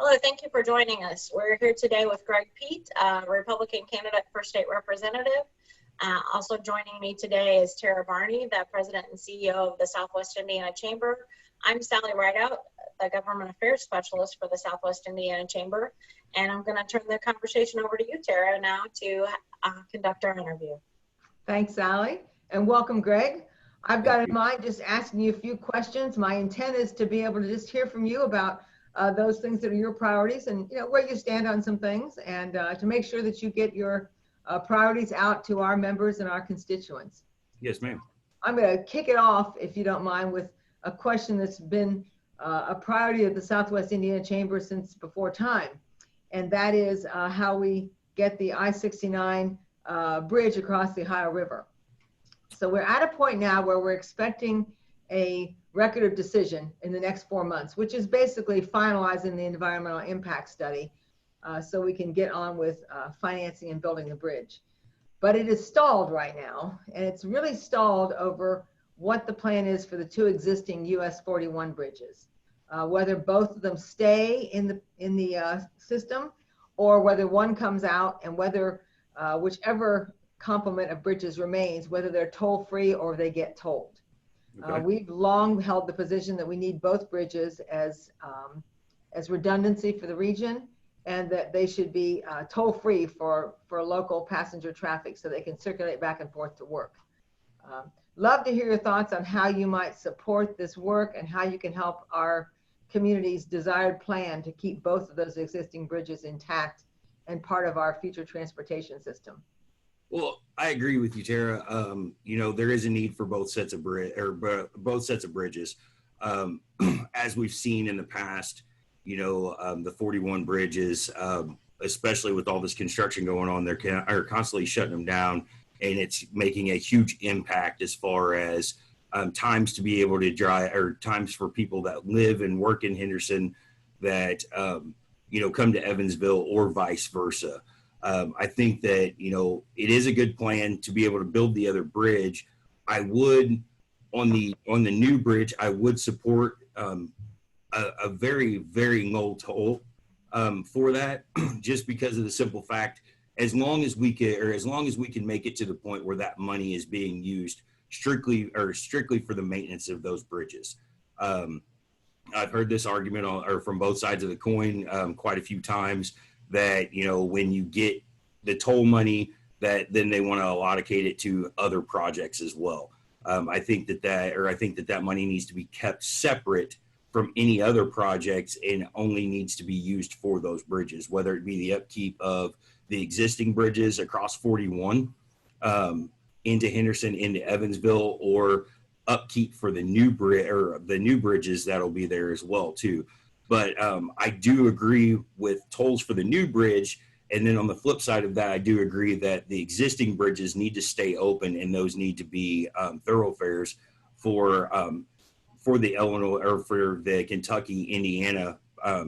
Hello, thank you for joining us. We're here today with Greg Peete, Republican candidate for state representative. Also joining me today is Tara Barney, the president and CEO of the Southwest Indiana Chamber. I'm Sally Rideout, the government affairs specialist for the Southwest Indiana Chamber, and I'm going to turn the conversation over to you, Tara, now to conduct our interview. Thanks, Sally, and welcome, Greg. I've got in mind just asking you a few questions. My intent is to be able to just hear from you about those things that are your priorities and where you stand on some things, and to make sure that you get your priorities out to our members and our constituents. Yes, ma'am. I'm going to kick it off, if you don't mind, with a question that's been a priority of the Southwest Indiana Chamber since before time, and that is how we get the I-69 bridge across the Ohio River. So we're at a point now where we're expecting a record of decision in the next 4 months, which is basically finalizing the environmental impact study so we can get on with financing and building the bridge. But it is stalled right now, and it's really stalled over what the plan is for the two existing US 41 bridges, whether both of them stay in the system or whether one comes out, and whether whichever complement of bridges remains, whether they're toll-free or they get tolled. Okay. We've long held the position that we need both bridges as redundancy for the region, and that they should be toll-free for local passenger traffic so they can circulate back and forth to work. Love to hear your thoughts on how you might support this work and how you can help our community's desired plan to keep both of those existing bridges intact and part of our future transportation system. Well, I agree with you, Tara. There is a need for both sets of bridges. As we've seen in the past, the 41 bridges, especially with all this construction going on, are constantly shutting them down, and it's making a huge impact as far as times to be able to drive, or times for people that live and work in Henderson that come to Evansville or vice versa. I think that, it is a good plan to be able to build the other bridge. I would, on the new bridge, I would support a very, very low toll for that, just because of the simple fact, as long as we can make it to the point where that money is being used strictly for the maintenance of those bridges. I've heard this argument from both sides of the coin quite a few times, that when you get the toll money, that then they want to allocate it to other projects as well. I think that money needs to be kept separate from any other projects and only needs to be used for those bridges, whether it be the upkeep of the existing bridges across 41 into Henderson, into Evansville, or upkeep for the new bridges that'll be there as well too. But I do agree with tolls for the new bridge. And then on the flip side of that, I do agree that the existing bridges need to stay open, and those need to be thoroughfares for the Illinois or for the Kentucky, Indiana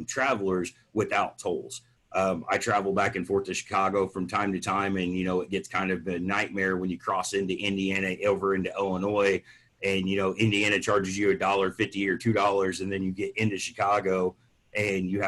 travelers without tolls. I travel back and forth to Chicago from time to time, and it gets kind of a nightmare when you cross into Indiana over into Illinois. And Indiana charges you $1.50 or $2, and then you get into Chicago and you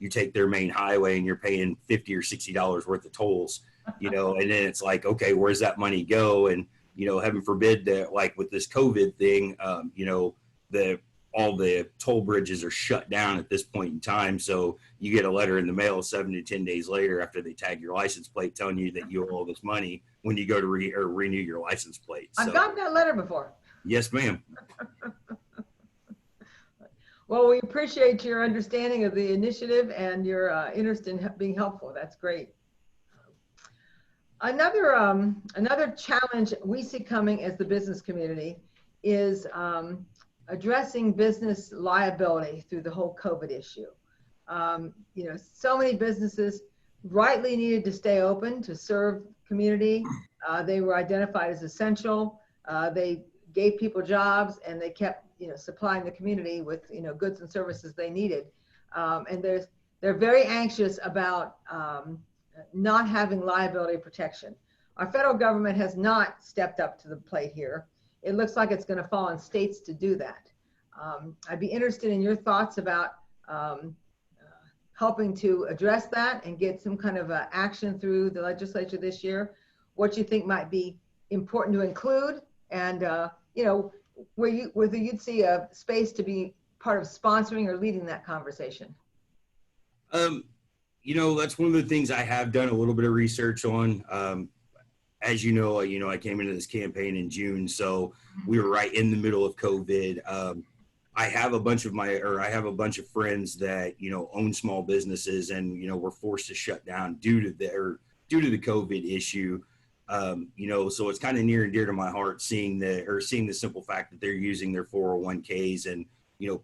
take their main highway and you're paying $50 or $60 worth of tolls, and then it's like, okay, where's that money go? And heaven forbid that, like with this COVID thing, all the toll bridges are shut down at this point in time. So you get a letter in the mail 7 to 10 days later after they tag your license plate telling you that you owe all this money when you go to renew your license plate. I've gotten that letter before. Yes, ma'am. Well, we appreciate your understanding of the initiative and your interest in being helpful. That's great. Another challenge we see coming as the business community is addressing business liability through the whole COVID issue. So many businesses rightly needed to stay open to serve community. They were identified as essential. They gave people jobs, and they kept supplying the community with goods and services they needed. And they're very anxious about not having liability protection. Our federal government has not stepped up to the plate here. It looks like it's going to fall on states to do that. I'd be interested in your thoughts about helping to address that and get some kind of action through the legislature this year, what you think might be important to include, and whether you'd see a space to be part of sponsoring or leading that conversation. That's one of the things I have done a little bit of research on. As you know, I came into this campaign in June, so we were right in the middle of COVID. I have a bunch of friends that, own small businesses and, were forced to shut down due to the COVID issue. So it's kind of near and dear to my heart seeing the simple fact that they're using their 401ks and,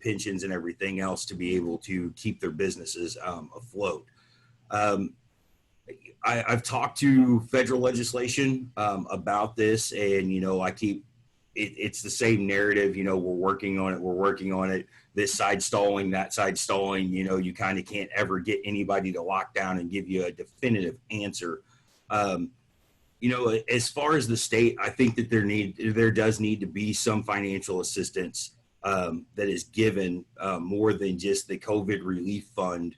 pensions and everything else to be able to keep their businesses afloat. I've talked to federal legislation about this, and it's the same narrative. We're working on it. This side stalling, that side stalling. You kind of can't ever get anybody to lock down and give you a definitive answer. As far as the state, I think that there does need to be some financial assistance that is given more than just the COVID relief fund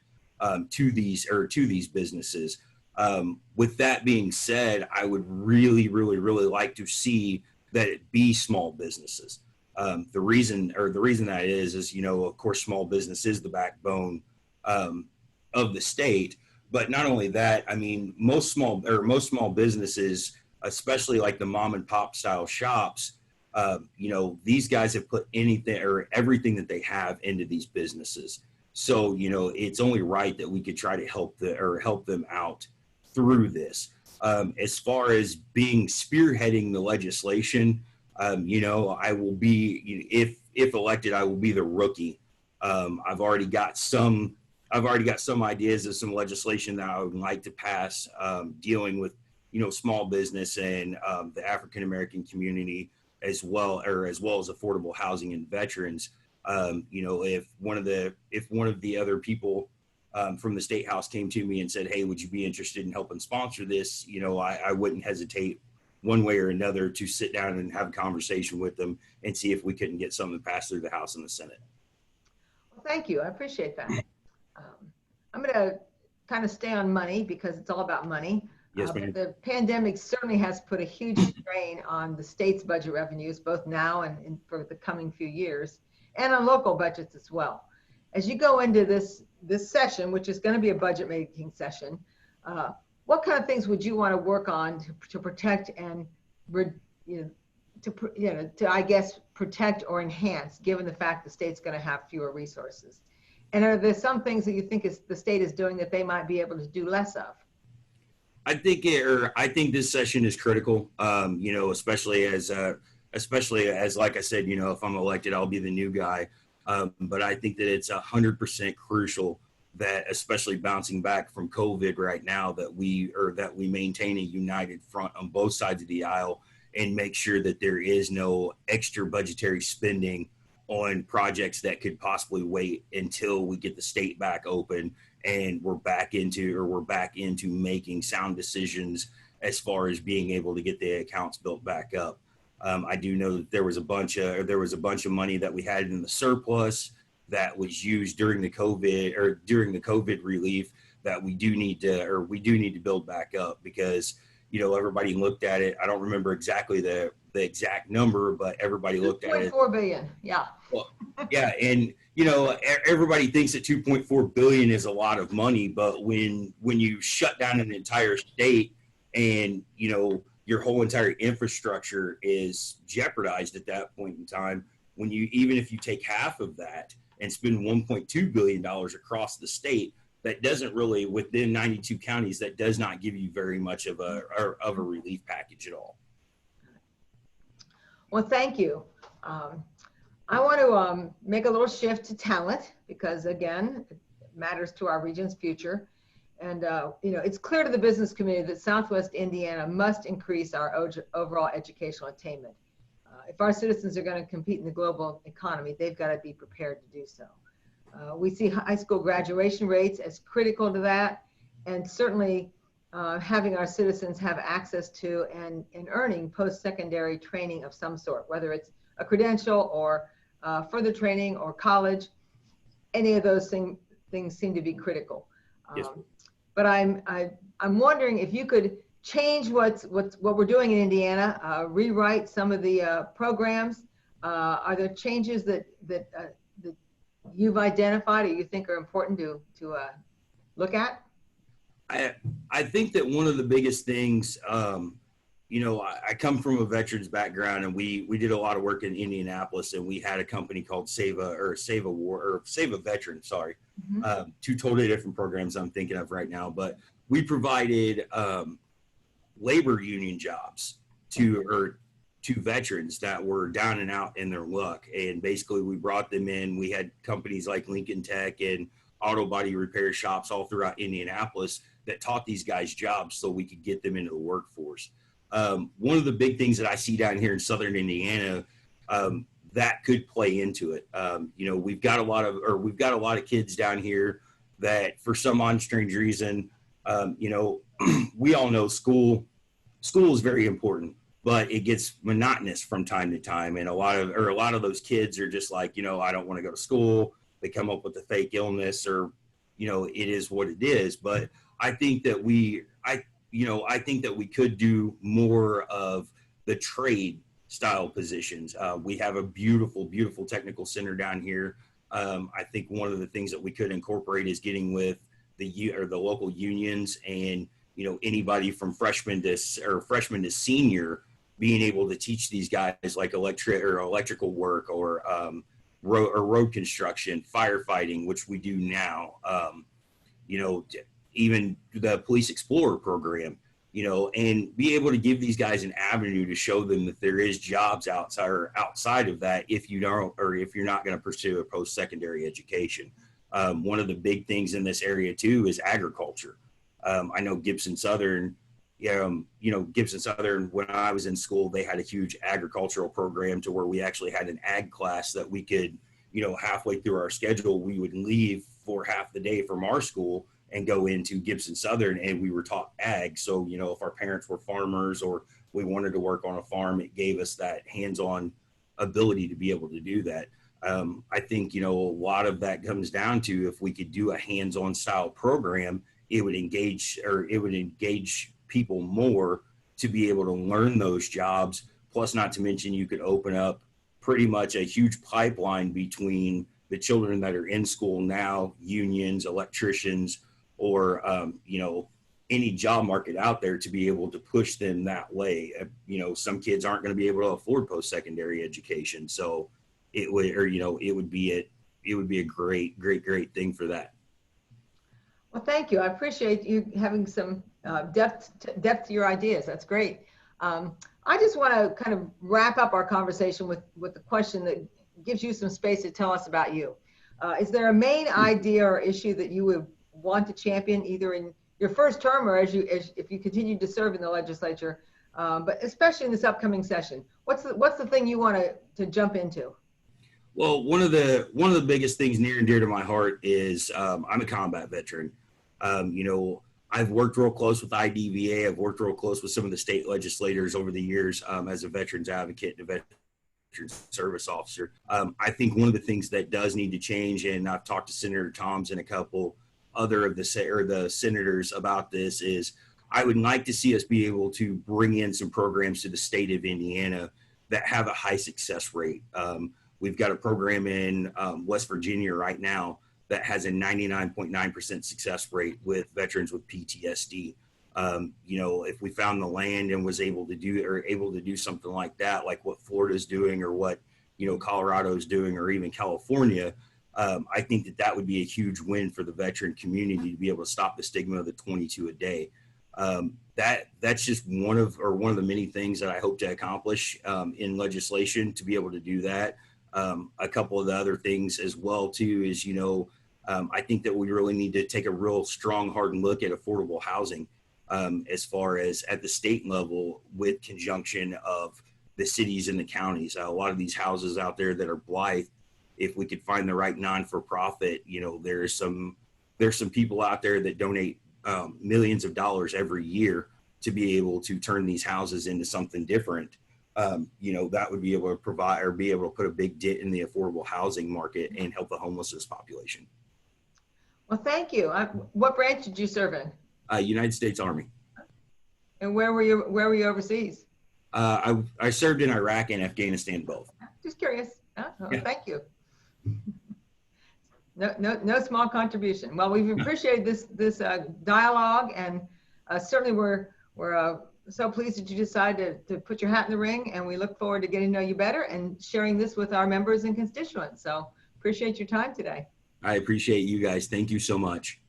to these businesses. With that being said, I would really, really, really like to see that it be small businesses. The reason that is, of course, small business is the backbone of the state. But not only that, I mean, most small businesses, especially like the mom and pop style shops, these guys have put anything or everything that they have into these businesses. So, it's only right that we could try to help them out through this. As far as spearheading the legislation, I will be, if elected, I will be the rookie. I've already got some ideas of some legislation that I would like to pass, dealing with, small business and the African American community as well as affordable housing and veterans. If one of the other people from the State House came to me and said, "Hey, would you be interested in helping sponsor this?" I wouldn't hesitate one way or another to sit down and have a conversation with them and see if we couldn't get something passed through the House and the Senate. Well, thank you. I appreciate that. I'm going to kind of stay on money because it's all about money. Yes, ma'am. The pandemic certainly has put a huge strain on the state's budget revenues, both now and for the coming few years, and on local budgets as well. As you go into this session, which is going to be a budget making session, what kind of things would you want to work on to protect and I guess protect or enhance, given the fact the state's going to have fewer resources? And are there some things that you think the state is doing that they might be able to do less of? I think this session is critical. Especially as like I said, if I'm elected, I'll be the new guy. But I think that it's 100% crucial that, especially bouncing back from COVID right now, that we maintain a united front on both sides of the aisle and make sure that there is no extra budgetary spending on projects that could possibly wait until we get the state back open and we're back into making sound decisions as far as being able to get the accounts built back up. I do know that there was a bunch of money that we had in the surplus that was used during the COVID relief that we do need to build back up, because everybody looked at it. I don't remember exactly the exact number, but everybody looked at it. 2.4 billion. Yeah. Well, yeah, and everybody thinks that 2.4 billion is a lot of money, but when you shut down an entire state and your whole entire infrastructure is jeopardized at that point in time, even if you take half of that and spend $1.2 billion across the state, that doesn't really, within 92 counties, that does not give you very much of a relief package at all. Well, thank you. I want to make a little shift to talent because, again, it matters to our region's future. And, it's clear to the business community that Southwest Indiana must increase our overall educational attainment. If our citizens are going to compete in the global economy, they've got to be prepared to do so. We see high school graduation rates as critical to that, and certainly having our citizens have access to and earning post-secondary training of some sort, whether it's a credential or further training or college. Any of those things seem to be critical. Yes. But I'm wondering if you could change what we're doing in Indiana, rewrite some of the programs. Are there changes that you've identified or you think are important to look at? I think that one of the biggest things, I come from a veterans background, and we did a lot of work in Indianapolis, and we had a company called Save a Veteran. Sorry, two totally different programs I'm thinking of right now, but we provided labor union jobs to veterans that were down and out in their luck, and basically we brought them in. We had companies like Lincoln Tech and auto body repair shops all throughout Indianapolis that taught these guys jobs so we could get them into the workforce. One of the big things that I see down here in Southern Indiana that could play into it. We've got a lot of kids down here that, for some odd strange reason, we all know school is very important, but it gets monotonous from time to time, and a lot of those kids are just like, I don't want to go to school. They come up with a fake illness, or it is what it is. But I think that I think that we could do more of the trade style positions. We have a beautiful, beautiful technical center down here. I think one of the things that we could incorporate is getting with the local unions, and anybody from freshman to senior, being able to teach these guys like electrical work, or road construction, firefighting, which we do now. Even the Police Explorer program, and be able to give these guys an avenue to show them that there is jobs outside of that, if you're not going to pursue a post-secondary education. One of the big things in this area too is agriculture. I know Gibson Southern, when I was in school, they had a huge agricultural program to where we actually had an ag class that we could, halfway through our schedule, we would leave for half the day from our school and go into Gibson Southern, and we were taught ag. So, if our parents were farmers or we wanted to work on a farm, it gave us that hands-on ability to be able to do that. I think, a lot of that comes down to, if we could do a hands-on style program, it would engage people more to be able to learn those jobs. Plus, not to mention, you could open up pretty much a huge pipeline between the children that are in school now, unions, electricians, or any job market out there, to be able to push them that way. Some kids aren't going to be able to afford post-secondary education, so it would be a great thing for that. Well, thank you. I appreciate you having some depth to your ideas. That's great. I just want to kind of wrap up our conversation with the question that gives you some space to tell us about you. Is there a main idea or issue that you would want to champion, either in your first term or if you continue to serve in the legislature, but especially in this upcoming session? What's the thing you want to jump into? Well, one of the biggest things near and dear to my heart is I'm a combat veteran. I've worked real close with IDVA. I've worked real close with some of the state legislators over the years as a veterans advocate and a veterans service officer. I think one of the things that does need to change, and I've talked to Senator Toms and a couple other of the senators about this, is I would like to see us be able to bring in some programs to the state of Indiana that have a high success rate. We've got a program in West Virginia right now that has a 99.9% success rate with veterans with PTSD. If we found the land and was able to do something like that, like what Florida's doing, or what Colorado's doing, or even California, I think that would be a huge win for the veteran community, to be able to stop the stigma of the 22 a day. That's just one of the many things that I hope to accomplish in legislation, to be able to do that. A couple of the other things as well too is, I think that we really need to take a real strong, hard look at affordable housing, as far as at the state level, with conjunction of the cities and the counties. A lot of these houses out there that are blight, if we could find the right non-for-profit, there's some people out there that donate millions of dollars every year to be able to turn these houses into something different. That would be able to provide, or be able to put a big dent in the affordable housing market and help the homelessness population. Well, thank you. What branch did you serve in? United States Army. And where were you overseas? I served in Iraq and Afghanistan both. Just curious. Oh, Yeah. thank you. No small contribution. Well, we've appreciated this dialogue, and certainly we're so pleased that you decided to put your hat in the ring, and we look forward to getting to know you better and sharing this with our members and constituents. So appreciate your time today. I appreciate you guys. Thank you so much.